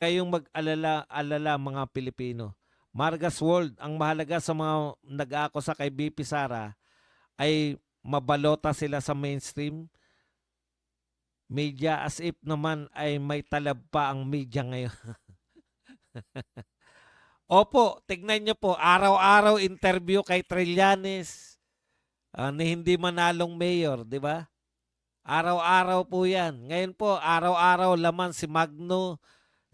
kayong mag-alala mga Pilipino. Margas World, ang mahalaga sa mga nag-aakusa kay BP Sara ay mabalota sila sa mainstream media as if naman ay may talab pa ang media ngayon. Opo, tignan nyo po, araw-araw interview kay Trillanes na hindi manalong mayor, di ba? Araw-araw po yan. Ngayon po, araw-araw laman si Magno,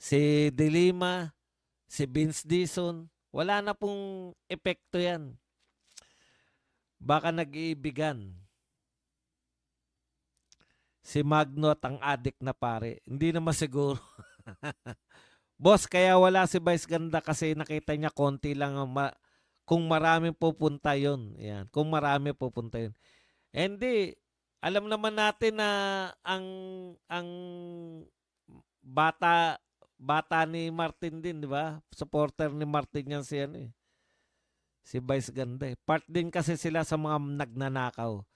si De Lima, si Vince Dizon. Wala na pong epekto yan. Baka nag-iibigan. Si Magno at ang adik na pare. Hindi naman siguro. Boss, kaya wala si Vice Ganda kasi nakita niya konti lang kung marami pupunta yun. Yan. Kung marami pupunta yun. Hindi. Alam naman natin na ang bata ni Martin din, di ba? Supporter ni Martin yan si ano eh. Si Vice Ganda eh. Part din kasi sila sa mga nagnanakaw.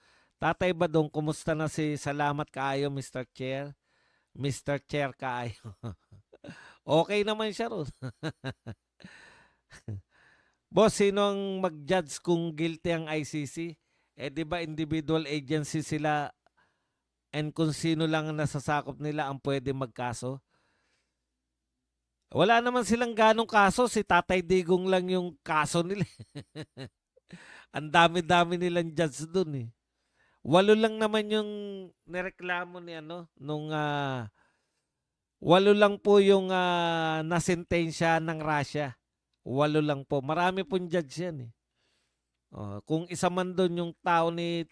Tatay Badong, kumusta na si Salamat Kaayo, Mr. Chair? Mr. Chair Kaayo. Okay naman siya ron. Boss, sino ang mag-judge kung guilty ang ICC? Eh di ba individual agency sila and kung sino lang ang nasasakop nila ang pwede magkaso? Wala naman silang ganong kaso. Si Tatay Digong lang yung kaso nila. Ang dami-dami nilang judge dun eh. 8 lang naman yung nireklamo ni ano nung 8 lang po yung nasentensya ng Russia. 8 lang po. Marami pong judge yan eh. Kung isa man doon yung tao ni...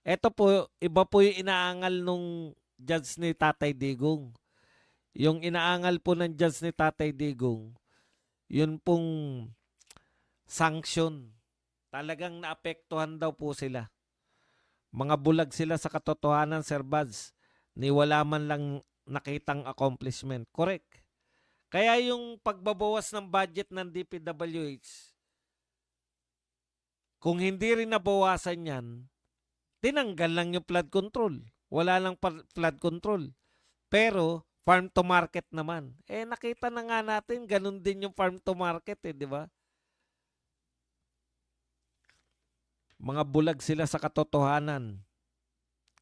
Eto po, iba po yung inaangal nung judge ni Tatay Digong. Yung inaangal po ng judge ni Tatay Digong, yun pong sanction. Talagang naapektuhan daw po sila. Mga bulag sila sa katotohanan, Sir Buds. Ni wala man lang nakitang accomplishment. Correct. Kaya yung pagbabawas ng budget ng DPWH, kung hindi rin nabawasan yan, tinanggal lang yung flood control. Wala lang flood control. Pero, farm to market naman. Eh, nakita na nga natin, ganun din yung farm to market eh, di ba? Mga bulag sila sa katotohanan.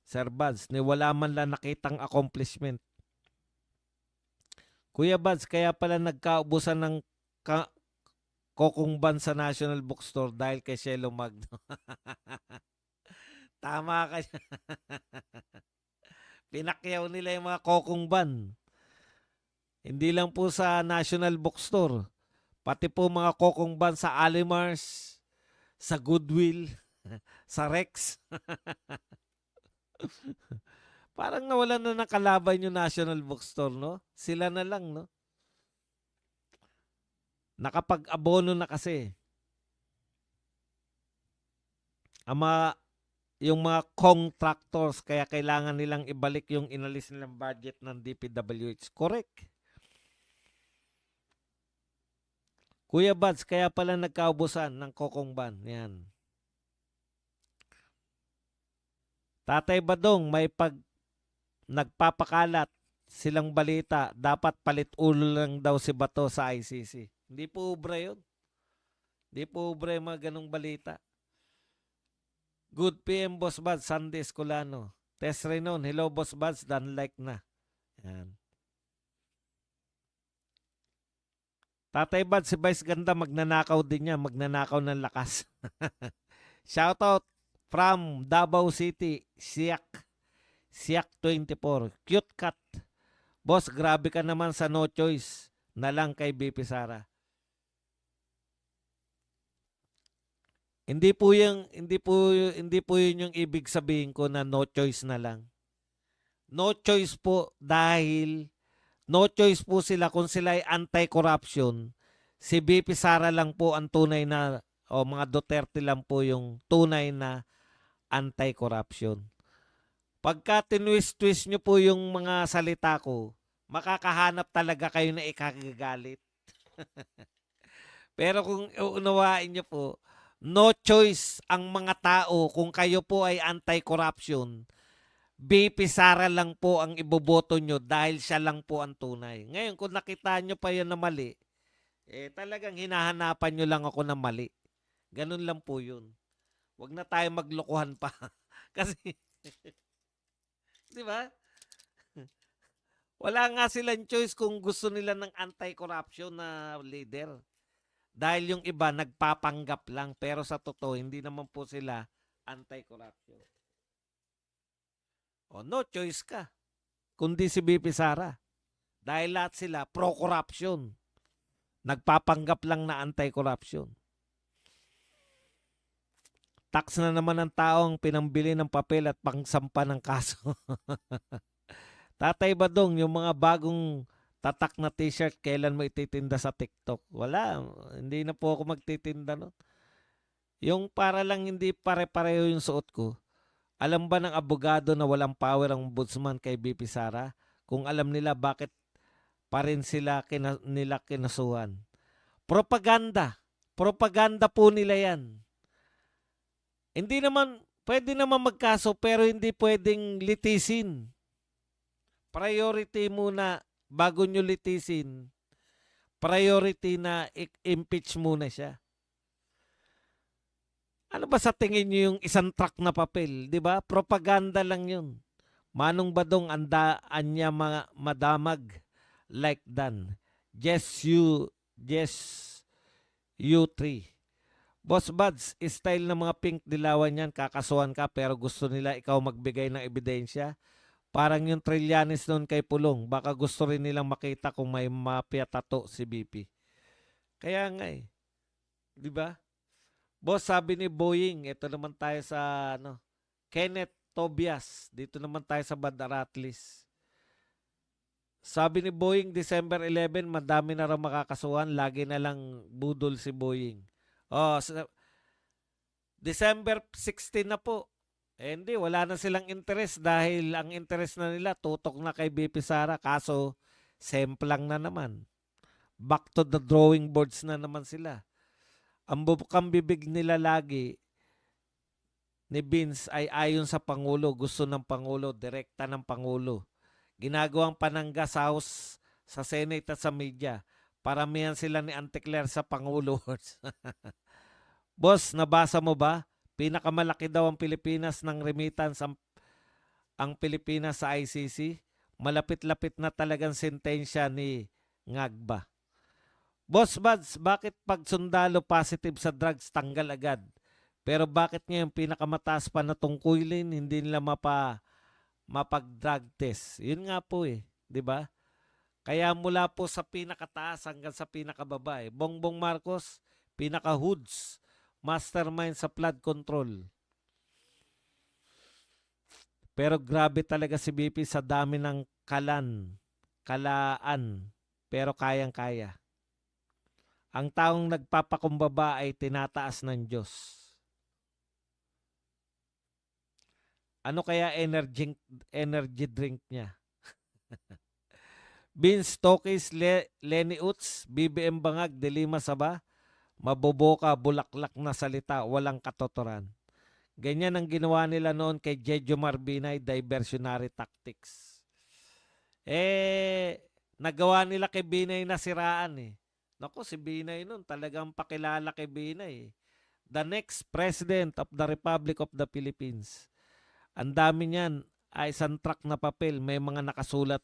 Sir Buds, ni wala man lang nakitang accomplishment. Kuya Buds, kaya pala nagkaubusan ng kokong ban sa National Bookstore dahil kay Shelo Magno. Tama ka. Pinakyaw nila yung mga kokong ban. Hindi lang po sa National Bookstore. Pati po mga kokong ban sa Alimars, sa Goodwill, sa Rex. Parang nawalan na ng kalaban yung National Bookstore, no? Sila na lang, no? Nakapag-abono na kasi. Yung mga contractors, kaya kailangan nilang ibalik yung inalis nilang budget ng DPWH. Correct. Kuya Buds, kaya pala nagkaubusan ng kokong ban. Yan. Tatay Badong, may nagpapakalat silang balita, dapat palit ulo lang daw si Bato sa ICC. Hindi po ubra yun. Hindi po ubra yung mga ganong balita. Good PM, Boss Buds, Sunday Escolano. Tess Renon, hello Boss Buds, done like na. Yan. Tatay Bad, si Vice Ganda, magnanakaw din niya. Magnanakaw ng lakas. Shoutout from Davao City, Siak 24. Cute cat. Boss, grabe ka naman sa no choice na lang kay BP Sara. Hindi po yun yung ibig sabihin ko na no choice na lang. No choice po dahil no choice po sila kung sila ay anti-corruption. Si BP Sara lang po ang tunay na, o mga Duterte lang po yung tunay na anti-corruption. Pagka tinwist-twist nyo po yung mga salita ko, makakahanap talaga kayo na ikagagalit. Pero kung uunawain nyo po, no choice ang mga tao kung kayo po ay anti-corruption. BP Sara lang po ang iboboto nyo dahil siya lang po ang tunay. Ngayon, kung nakita nyo pa yun na mali, talagang hinahanapan nyo lang ako na mali. Ganun lang po yun. Huwag na tayo maglokohan pa. Kasi, di ba? Wala nga silang choice kung gusto nila ng anti-corruption na leader. Dahil yung iba nagpapanggap lang pero sa totoo hindi naman po sila anti-corruption. O no choice ka kundi si BP Sara. Dahil lahat sila pro-corruption. Nagpapanggap lang na anti-corruption. Tax na naman ng taong pinambili ng papel at pangsampa ng kaso. Tatay Badong, yung mga bagong tatak na t-shirt, kailan mo ititinda sa TikTok? Wala. Hindi na po ako magtitinda nun. Yung para lang hindi pare-pareho yung suot ko. Alam ba ng abogado na walang power ang ombudsman kay BP Sara? Kung alam nila bakit pa rin sila nila kinasuhan. Propaganda. Propaganda po nila yan. Hindi naman, pwede naman magkaso pero hindi pwedeng litisin. Priority muna bago nyo litisin. Priority na impeach muna siya. Ano ba sa tingin nyo yung isang truck na papel? Di ba? Propaganda lang yun. Manong Badong andaan niya mga madamag like Dan. You three. Boss Buds, style ng mga pink dilawan yan, kakasuhan ka pero gusto nila ikaw magbigay ng ebidensya. Parang yung Trillanes noon kay Pulong, baka gusto rin nilang makita kung may mafia tato si BP. Kaya nga eh. Di ba? Boss, sabi ni Boeing, ito naman tayo sa Kenneth Tobias. Dito naman tayo sa Bandaratlis. Sabi ni Boeing, December 11, madami na raw makakasuhan. Lagi na lang budol si Boeing. Oh, December 16 na po. Hindi, wala na silang interest dahil ang interest na nila tutok na kay BP Sara. Kaso, semplang na naman. Back to the drawing boards na naman sila. Ang bukang bibig nila lagi ni Vince ay ayon sa Pangulo. Gusto ng Pangulo, direkta ng Pangulo. Ginagawang panangga sa House, sa Senate at sa media. Paramihan sila ni Auntie Claire sa Pangulo. Boss, nabasa mo ba? Pinakamalaki daw ang Pilipinas ng remittance ang Pilipinas sa ICC. Malapit-lapit na talagang sentensya ni Ngagba. Boss Buds, bakit pag sundalo positive sa drugs tanggal agad? Pero bakit ngayon pinakamataas pa na tungkulin hindi nila mapag-drug test? Yun nga po eh, di ba? Kaya mula po sa pinakataas hanggang sa pinakababa eh. Bongbong Marcos, pinaka-hoods, mastermind sa flood control. Pero grabe talaga si BP sa dami ng kalaan, pero kayang-kaya. Ang taong nagpapakumbaba ay tinataas ng Diyos. Ano kaya energy drink niya? Vince Tokis, Lenny Utz, BBM Bangag, Delima Saba, maboboka, bulaklak na salita, walang katotoran. Ganyan ang ginawa nila noon kay Jejo Marbinay, diversionary tactics. Nagawa nila kay Binay na siraan eh. Naku, si Binay noon talagang pakilala kay Binay. The next President of the Republic of the Philippines. Ang dami niyan ay isang truck na papel. May mga nakasulat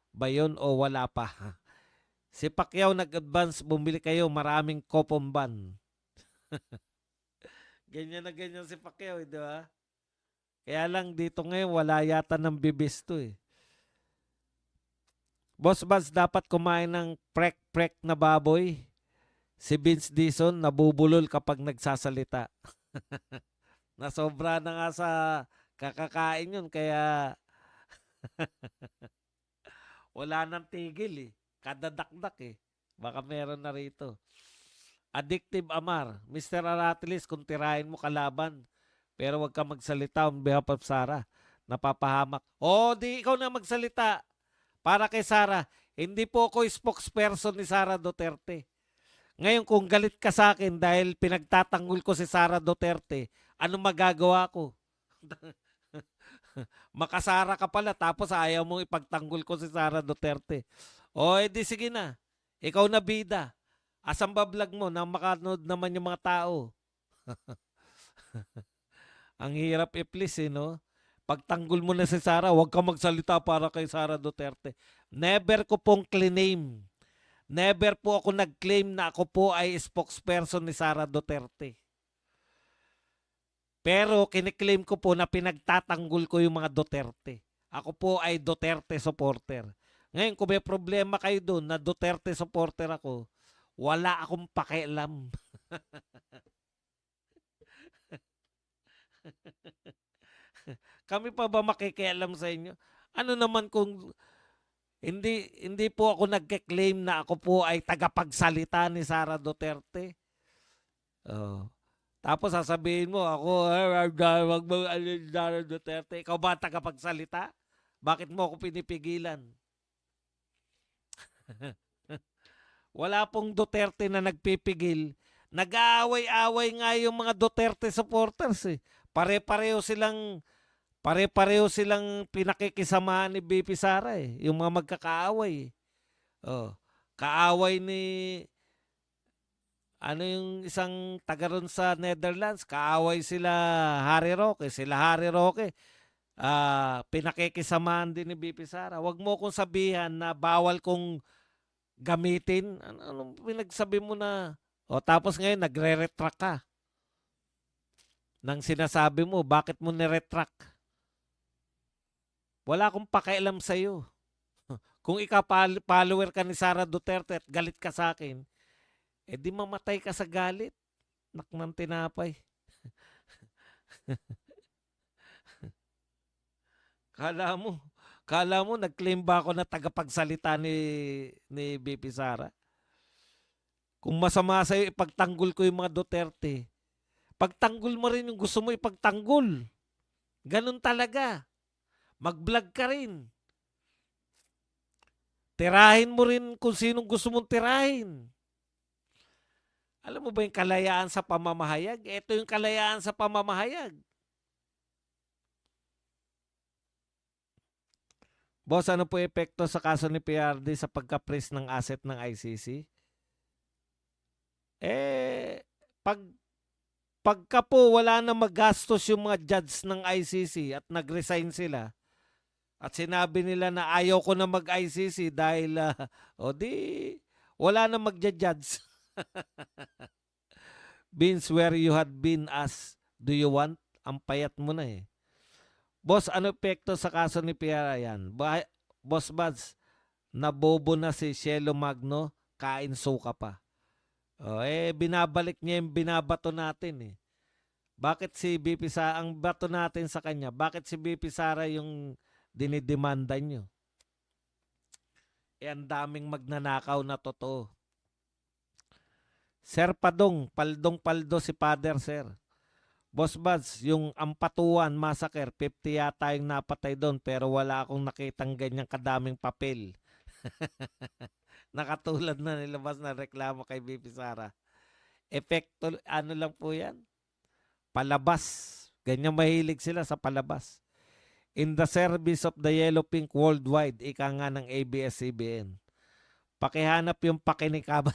ba yun o wala pa. Si Pacquiao nag-advance, bumili kayo maraming kopomban. Ganyan na ganyan si Pacquiao, di ba? Kaya lang dito ngayon wala yata ng bibis to eh. Boss Buzz, dapat kumain ng prek-prek na baboy. Si Vince Dizon nabubulol kapag nagsasalita. Nasobra na nga sa kakakain yun kaya wala nang tigil eh. Kadadakdak eh. Baka meron na rito. Addictive Amar. Mr. Aratilis, kung tirahin mo kalaban, pero wag ka magsalita on behalf of Sara. Napapahamak. Di ikaw na magsalita. Para kay Sara, hindi po ako spokesperson ni Sara Duterte. Ngayon, kung galit ka sa akin dahil pinagtatanggol ko si Sara Duterte, ano magagawa ko? Makasara ka pala tapos ayaw mong ipagtanggol ko si Sara Duterte. O edi sige na. Ikaw na bida. Asan ba vlog mo na makanood naman yung mga tao? Ang hirap i-please no? Pagtanggol mo na si Sara, huwag ka magsalita para kay Sara Duterte. Never ko pong claim. Never po ako nag-claim na ako po ay spokesperson ni Sara Duterte. Pero kiniklaim ko po na pinagtatanggol ko yung mga Duterte. Ako po ay Duterte supporter. Ngayon, kung may problema kayo doon na Duterte supporter ako, wala akong pakialam. Kami pa ba makikialam sa inyo? Ano naman kung hindi po ako nagke-claim na ako po ay tagapagsalita ni Sara Duterte. Oh. Tapos sasabihin mo ako, wag mo Sara Duterte. Ikaw ba tagapagsalita? Bakit mo ako pinipigilan? Wala pong Duterte na nagpipigil. Nag-aaway-away nga yung mga Duterte supporters eh. Pare-pareho silang pinakikisamahan ni BP Sara eh. Yung mga magkakaaway eh. Oh. Kaaway ni yung isang taga ron sa Netherlands, kaaway sila Harry Roque. Pinakikisamahan din ni BP Sara. Huwag mo kong sabihan na bawal kong gamitin. Anong pinagsabi mo na? O tapos ngayon nagre-retract ka. Nang sinasabi mo, bakit mo ni-retract? Wala akong pakialam sa iyo. Kung ikaw follower ka ni Sara Duterte at galit ka sa akin, di mamatay ka sa galit. Nak ng tinapay. Kala mo nag-claim ba ako na tagapagsalita ni BP Sara? Kung masama sa'yo, ipagtanggol ko yung mga Duterte. Pagtanggol mo rin yung gusto mo ipagtanggol. Ganun talaga. Mag-vlog ka rin. Tirahin mo rin kung sinong gusto mong tirahin. Alam mo ba yung kalayaan sa pamamahayag? Ito yung kalayaan sa pamamahayag. Boss, ano po epekto sa kaso ni PRD sa pagka-freeze ng asset ng ICC? Pagka po wala na magastos yung mga judge ng ICC at nag-resign sila at sinabi nila na ayaw ko na mag-ICC dahil wala na magja-judge. Beans where you had been as do you want? Ang payat mo na eh. Boss, ano epekto sa kaso ni PRD yan? Boss Buds, nabobo na si Cielo Magno, kain suka pa. Binabalik niya yung binabato natin eh. Bakit si BP Sara, ang bato natin sa kanya, bakit si BP Sara yung dinidemanda nyo? Ang daming magnanakaw na totoo. Sir Padong, paldong-paldo si Father, sir. Boss Buds, yung Ampatuan Massacre, 50 yata yung napatay doon pero wala akong nakitang ganyang kadaming papel. Nakatulad na nilabas na reklamo kay BP Sara. Epekto, ano lang po yan? Palabas. Ganyan mahilig sila sa palabas. In the service of the Yellow Pink worldwide, ika nga ng ABS-CBN. Pakihanap yung pakinikaba.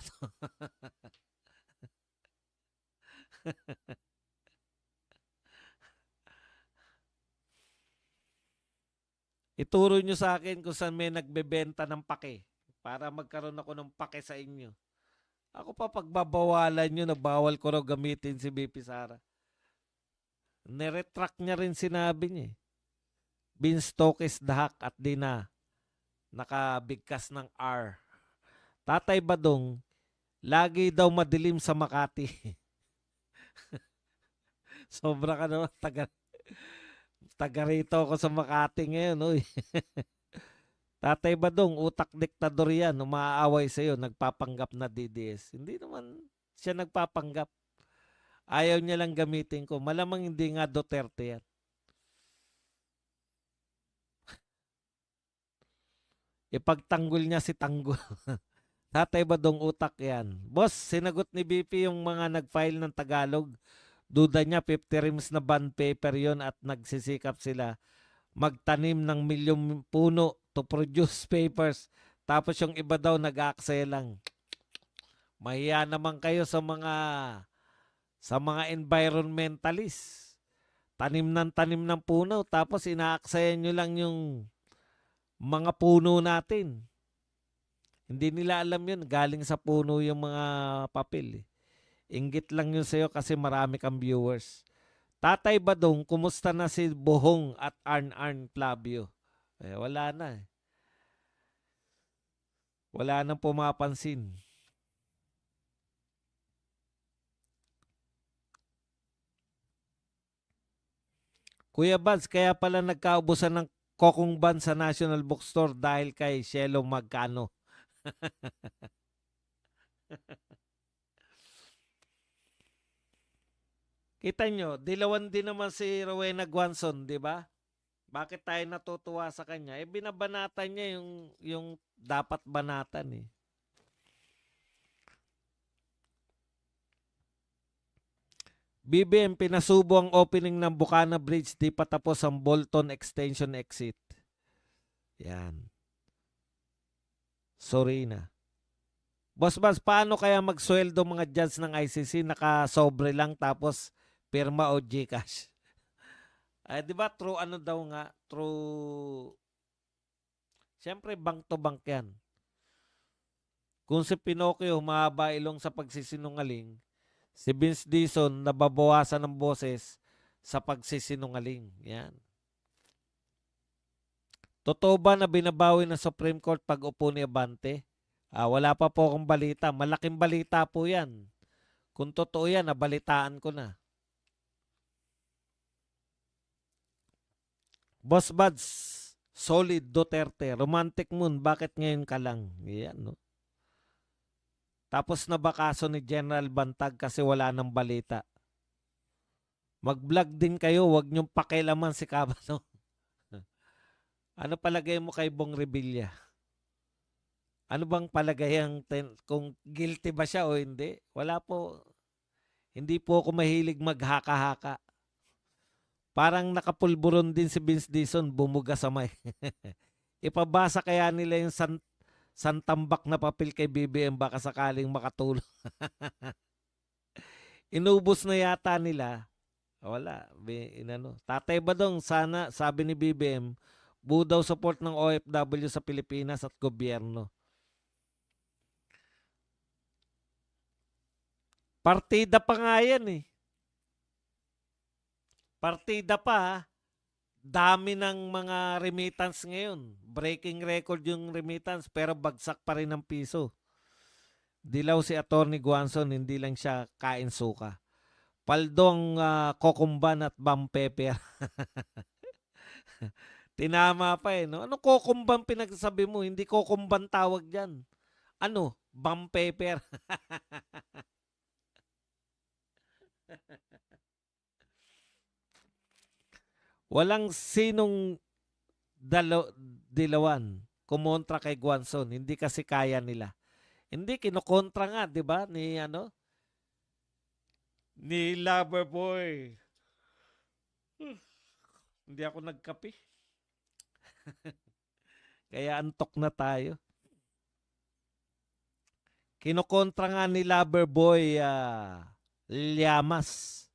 Ituro nyo sa akin kung saan may nagbebenta ng pake para magkaroon ako ng pake sa inyo. Ako pa pagbabawalan nyo na bawal ko raw gamitin si BP Sara. Niretract niya rin sinabi niya. Beanstalk is dahak at di na nakabigkas ng R. Tatay Badong, lagi daw madilim sa Makati. Sobra ka naman, taga rito ako sa Makati ngayon. Uy. Tatay Badong, utak diktador yan, umaaway sa'yo, nagpapanggap na DDS. Hindi naman siya nagpapanggap. Ayaw niya lang gamitin ko. Malamang hindi nga Duterte yan. Ipagtanggol niya si Tanggol. Tatay Badong, utak yan. Boss, sinagot ni BP yung mga nag-file ng Tagalog. Duda niya 50 reams na bond paper yon at nagsisikap sila magtanim ng milyong puno to produce papers. Tapos yung iba daw nag-aaksaya lang. Mahiya naman kayo sa mga environmentalist. Tanim ng puno tapos inaaksayan nyo lang yung mga puno natin. Hindi nila alam yun. Galing sa puno yung mga papel. Inggit lang yun sa'yo kasi marami kang viewers. Tatay Badong, kumusta na si Bohong at Arn Flavio? Wala na eh. Wala nang pumapansin. Kuya Bans, kaya pala nagkaubusan ng kokong ban sa National Bookstore dahil kay Shelo Magkano. Kita nyo, dilawan din naman si Rowena Guanzon, di ba? Bakit tayo natutuwa sa kanya? Binabanatan niya yung dapat banatan eh. BBM, pinasubo ang opening ng Bukana Bridge, di pa tapos ang Bolton Extension exit. Yan. Sorry na. Boss, paano kaya magsweldo mga judge ng ICC? Nakasobre lang tapos pirma o Gcash. Ay, di ba true ano daw nga? True. Siyempre, bank to bank yan. Kung si Pinocchio mahaba ilong sa pagsisinungaling, si Vince Dizon nababawasan ng boses sa pagsisinungaling. Yan. Totoo ba na binabawi ng Supreme Court pag upo ni Abante? Wala pa po akong balita. Malaking balita po yan. Kung totoo yan, nabalitaan ko na. Boss Buds, solid Duterte, romantic moon, bakit ngayon ka lang? Yan, no? Tapos nabakaso ni General Bantag kasi wala nang balita. Mag-vlog din kayo, wag niyong pakialaman si Cabano. Ano palagay mo kay Bong Revilla? Ano bang palagay kung guilty ba siya o hindi? Wala po. Hindi po ako mahilig maghaka-haka. Parang nakapulburon din si Vince Dizon, bumuga sa may. Ipabasa kaya nila yung santambak na papel kay BBM baka sakaling makatulong. Inubos na yata nila. Wala. Tatay Badong, sana, sabi ni BBM, buo daw support ng OFW sa Pilipinas at gobyerno. Partida pa nga yan eh. Partida pa. Dami ng mga remittance ngayon. Breaking record yung remittance pero bagsak pa rin ang piso. Dilaw si Atty. Guanzon, hindi lang siya kain suka. Paldong kokumban at bam pepper. Tinama pa eh. No? Ano kokumban pinagsasabi mo? Hindi kokumban tawag dyan. Ano? Bam pepper. Walang sinong dilawan kumontra kay Guanzon. Hindi kasi kaya nila. Hindi, kinokontra nga, di ba? Ni Loverboy. Hindi ako nagkape. Kaya antok na tayo. Kinokontra nga ni Loverboy Llamas.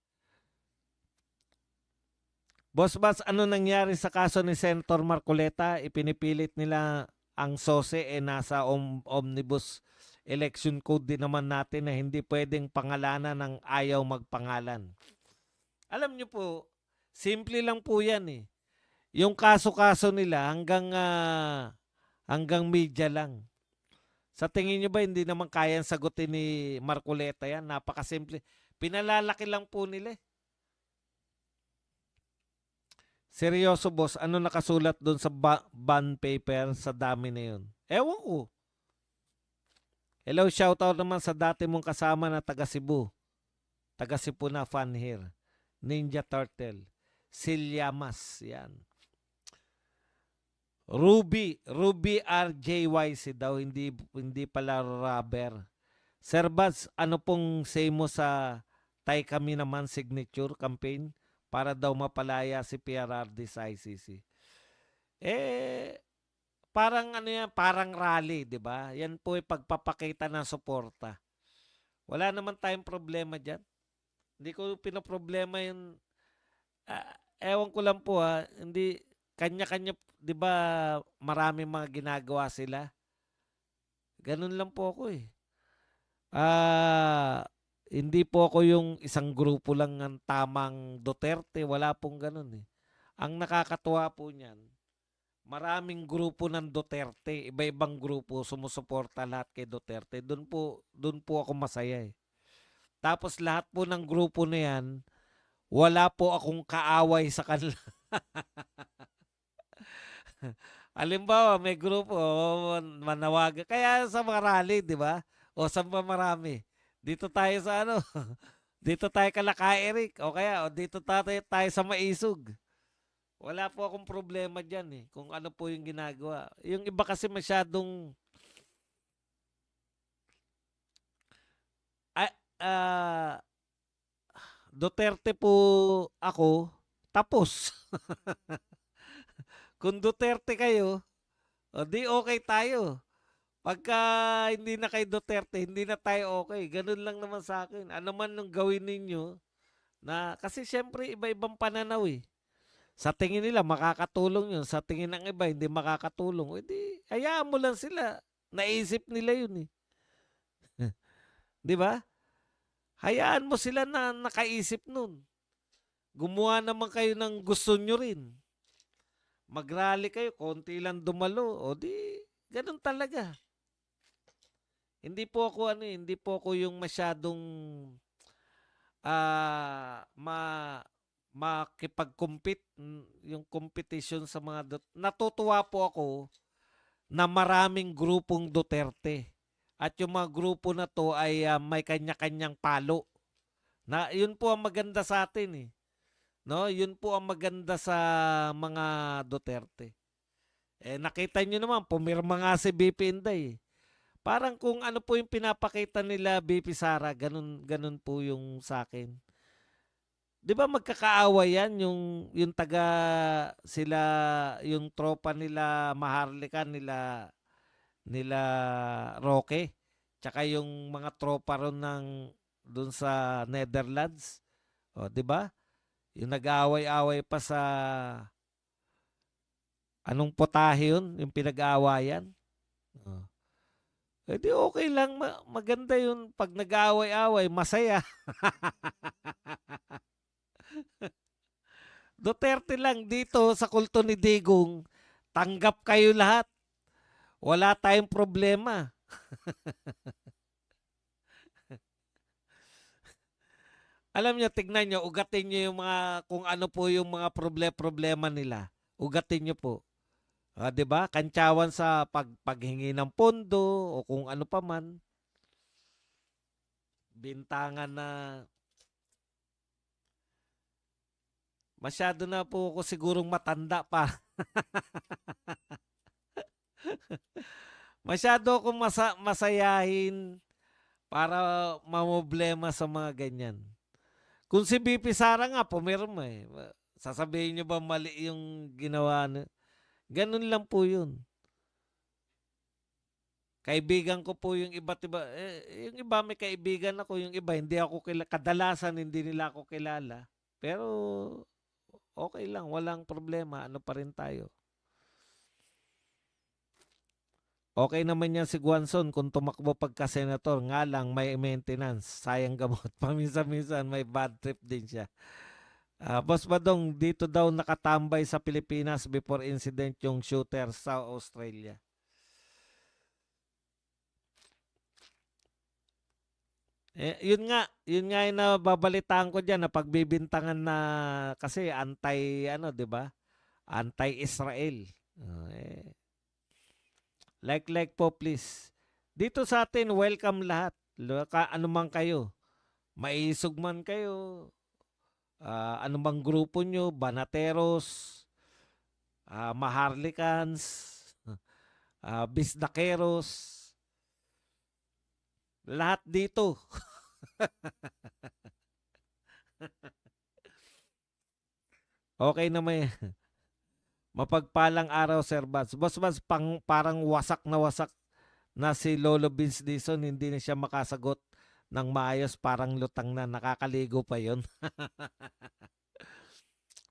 Boss Bats, ano nangyari sa kaso ni Senator Marcoleta? Ipinipilit nila ang SOSE nasa omnibus election code din naman natin na hindi pwedeng pangalanan ng ayaw magpangalan. Alam niyo po, simple lang po yan eh. Yung kaso-kaso nila hanggang media lang. Sa tingin niyo ba hindi naman kayang sagutin ni Marcoleta yan? Napakasimple. Pinalalaki lang po nila eh. Seryoso boss, ano nakasulat doon sa bond paper sa dami na yun? Ewan ko. Hello, shoutout naman sa dati mong kasama na taga Cebu. Taga Cebu na fan here. Ninja Turtle. Silyamas. Yan. Ruby RJYC daw, hindi pala rubber. Sir Bats, ano pong say mo sa Tay Kami Naman signature campaign para daw mapalaya si PRRD sa ICC? Eh, parang ano yan, parang rally, di ba? Yan po ay pagpapakita ng suporta. Wala naman tayong problema dyan. Hindi ko pinoproblema yung, ewan ko lang po ha, hindi, kanya-kanya, di ba maraming mga ginagawa sila? Ganun lang po ako eh. Ah, hindi po ako yung isang grupo lang ng tamang Duterte. Wala pong ganun eh. Ang nakakatuwa po niyan, maraming grupo ng Duterte, iba-ibang grupo sumusuporta lahat kay Duterte. Doon po ako masaya eh. Tapos lahat po ng grupo na yan, wala po akong kaaway sa kanila. Halimbawa, may grupo, manawagan. Kaya sa mga rally, di ba? O saan ba marami? Dito tayo sa ano, dito tayo kala Eric. O kaya, o dito tayo sa Maisog. Wala po akong problema dyan eh. Kung ano po yung ginagawa. Yung iba kasi masyadong, ah, ah, Duterte po ako, tapos. Kung Duterte kayo, o di okay tayo. Pagka hindi na kay Duterte, hindi na tayo okay. Ganun lang naman sa akin. Ano man nung gawin ninyo, na, kasi syempre iba-ibang pananaw eh. Sa tingin nila, makakatulong yun. Sa tingin ng iba, hindi makakatulong. O di, hayaan mo lang sila. Naisip nila yun eh. Di ba? Hayaan mo sila na nakaisip nun. Gumawa naman kayo ng gusto nyo rin. Mag-rally kayo, konti lang dumalo. O di, ganun talaga. Hindi po ako hindi po ako yung masyadong ah ma makipag-compete yung competition sa mga natutuwa po ako na maraming grupong Duterte at yung mga grupo na to ay may kanya-kanyang palo. Na yun po ang maganda sa atin eh. No, yun po ang maganda sa mga Duterte. Eh nakita niyo naman pumirma nga si BP Inday eh. Parang kung ano po yung pinapakita nila BP Sara, ganun ganun po yung sa akin. 'Di ba magkakaawa yan yung taga sila yung tropa nila Maharlika nila nila Roque tsaka yung mga tropa ron ng doon sa Netherlands. O 'di ba? Yung nag-aaway-away pa sa anong potahe yun, yung pinag-aawayan. Oh. Eh di okay lang, maganda yun pag nag-aaway-away, masaya. Duterte lang dito sa kulto ni Digong, tanggap kayo lahat. Wala tayong problema. Alam niyo, tignan niyo, ugatin niyo yung mga, kung ano po yung mga problema nila. Ugatin niyo po. 'Di ba? Kantsawan sa paghingi ng pondo o kung ano pa man. Bintangan na masyado na po ako sigurong matanda pa. Masyado akong masayahin para mamoblema sa mga ganyan. Kung si BP Sara nga, pumirma eh. Sasabihin nyo ba mali yung ginawa? Ganun lang po yun. Kaibigan ko po yung iba't iba. Yung iba may kaibigan ako, yung iba hindi ako kilala. Kadalasan hindi nila ako kilala. Pero okay lang, walang problema. Ano pa rin tayo. Okay naman yan si Guanzon kung tumakbo pagka-senator. Nga lang, may maintenance. Sayang gamot. Paminsan-minsan may bad trip din siya. Boss Badong, dito daw nakatambay sa Pilipinas before incident yung shooter sa Australia. Yun nga yung nababalitaan ko diyan na pagbibintangan na kasi anti 'di ba? Anti-Israel. Eh, like po please. Dito sa atin welcome lahat. Ano man kayo. Maisog man kayo. Ano bang grupo nyo? Banateros, Maharlikans, Bisdakeros. Lahat dito. Okay naman yan. Mapagpalang araw, Sir Bats. Boss Bats, parang wasak na si Lolo Vince Dizon. Hindi na siya makasagot ng maayos. Parang lutang na. Nakakaligo pa yon.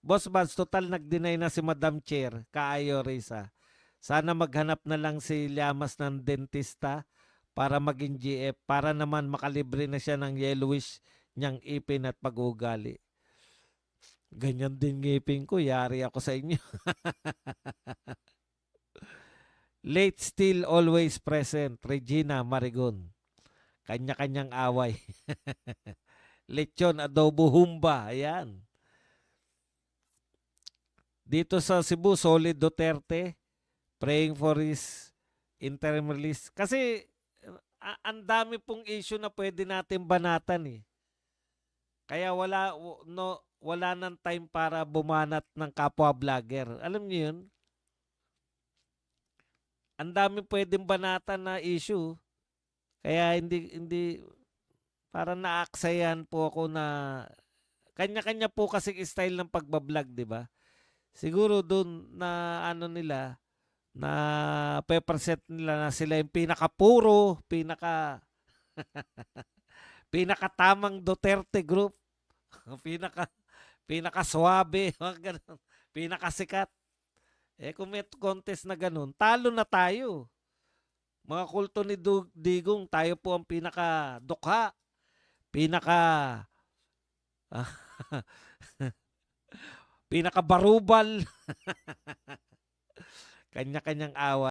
Boss Bats, total nag-deny na si Madam Chair. Kaayo, Risa. Sana maghanap na lang si Llamas ng dentista para maging GF. Para naman makalibre na siya ng yellowish niyang ipin at pag-ugali. Ganyan din ngipin ko. Yari ako sa inyo. Late still always present. Regina Marigon. Kanya-kanyang away. Lechon adobo humba. Ayan. Dito sa Cebu, solid Duterte. Praying for his interim release. Kasi ang dami pong issue na pwede natin banatan eh. Kaya wala nang time para bumanat ng kapwa vlogger. Alam niyo yun? Ang dami pwedeng banatan na issue. Kaya hindi parang naaksayan po ako na kanya-kanya po kasi style ng pagbablog, di ba? Siguro doon na ano nila, na pepperset nila na sila yung pinakapuro, pinakatamang Duterte group, pinakaswabe, ganun, pinakasikat. Kung may contest na ganun, talo na tayo. Mga kulto ni Digong, tayo po ang pinakadukha, pinaka pinakabarubal, kanya-kanyang away.